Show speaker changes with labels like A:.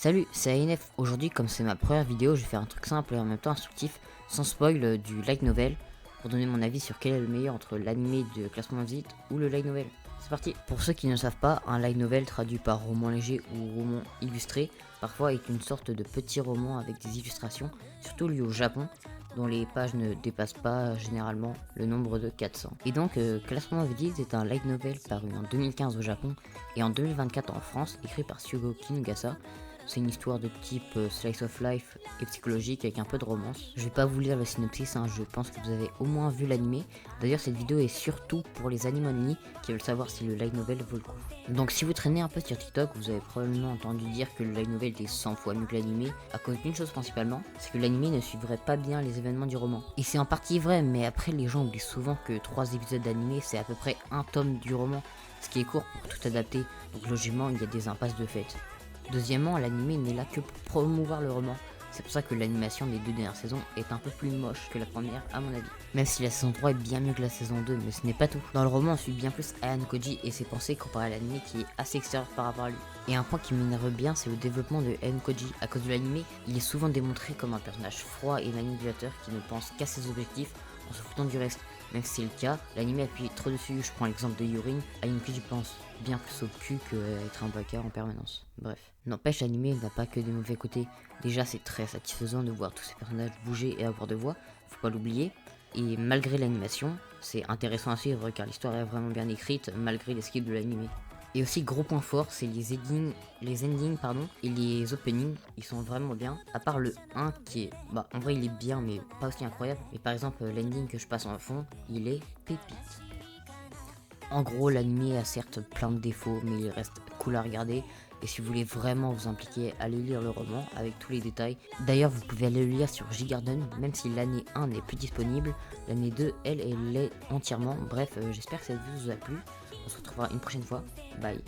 A: Salut, c'est ANF. Aujourd'hui, comme c'est ma première vidéo, je vais faire un truc simple et en même temps instructif, sans spoil, du light novel, pour donner mon avis sur quel est le meilleur entre l'animé de Classement Visite ou le light novel. C'est parti. Pour ceux qui ne savent pas, un light novel traduit par roman léger ou roman illustré, parfois est une sorte de petit roman avec des illustrations, surtout liées au Japon, dont les pages ne dépassent pas généralement le nombre de 400. Et donc, Classement Visite est un light novel paru en 2015 au Japon et en 2024 en France, écrit par Shugo Kinugasa. C'est une histoire de type slice of life et psychologique avec un peu de romance. Je vais pas vous lire le synopsis, je pense que vous avez au moins vu l'animé. D'ailleurs, cette vidéo est surtout pour les animonly qui veulent savoir si le light novel vaut le coup. Donc si vous traînez un peu sur TikTok, vous avez probablement entendu dire que le light novel était 100 fois mieux que l'animé, à cause d'une chose principalement, c'est que l'animé ne suivrait pas bien les événements du roman. Et c'est en partie vrai, mais après les gens oublient souvent que 3 épisodes d'animé c'est à peu près un tome du roman, ce qui est court pour tout adapter, donc logiquement il y a des impasses de fait. Deuxièmement, l'anime n'est là que pour promouvoir le roman. C'est pour ça que l'animation des 2 dernières saisons est un peu plus moche que la première à mon avis. Même si la saison 3 est bien mieux que la saison 2, mais ce n'est pas tout. Dans le roman, on suit bien plus Ayano Koji et ses pensées comparé à l'anime qui est assez extérieur par rapport à lui. Et un point qui m'énerve bien, c'est le développement de Ayano Koji. À cause de l'anime, il est souvent démontré comme un personnage froid et manipulateur qui ne pense qu'à ses objectifs en se foutant du reste. Même si c'est le cas, l'anime appuie trop dessus. Je prends l'exemple de Yurin, Ayano Koji pense bien plus au cul que être un bâtard en permanence. Bref. N'empêche, l'anime n'a pas que des mauvais côtés. Déjà, c'est très satisfaisant de voir tous ces personnages bouger et avoir de voix, faut pas l'oublier. Et malgré l'animation, c'est intéressant à suivre car l'histoire est vraiment bien écrite malgré les skips de l'anime. Et aussi, gros point fort, c'est les endings et les openings, ils sont vraiment bien. À part le 1 qui est, en vrai il est bien mais pas aussi incroyable. Mais par exemple, l'ending que je passe en fond, il est pépite. En gros, l'anime a certes plein de défauts, mais il reste cool à regarder. Et si vous voulez vraiment vous impliquer, allez lire le roman avec tous les détails. D'ailleurs, vous pouvez aller le lire sur J-Garden, même si l'année 1 n'est plus disponible. L'année 2, elle l'est entièrement. Bref, j'espère que cette vidéo vous a plu. On se retrouvera une prochaine fois. Bye.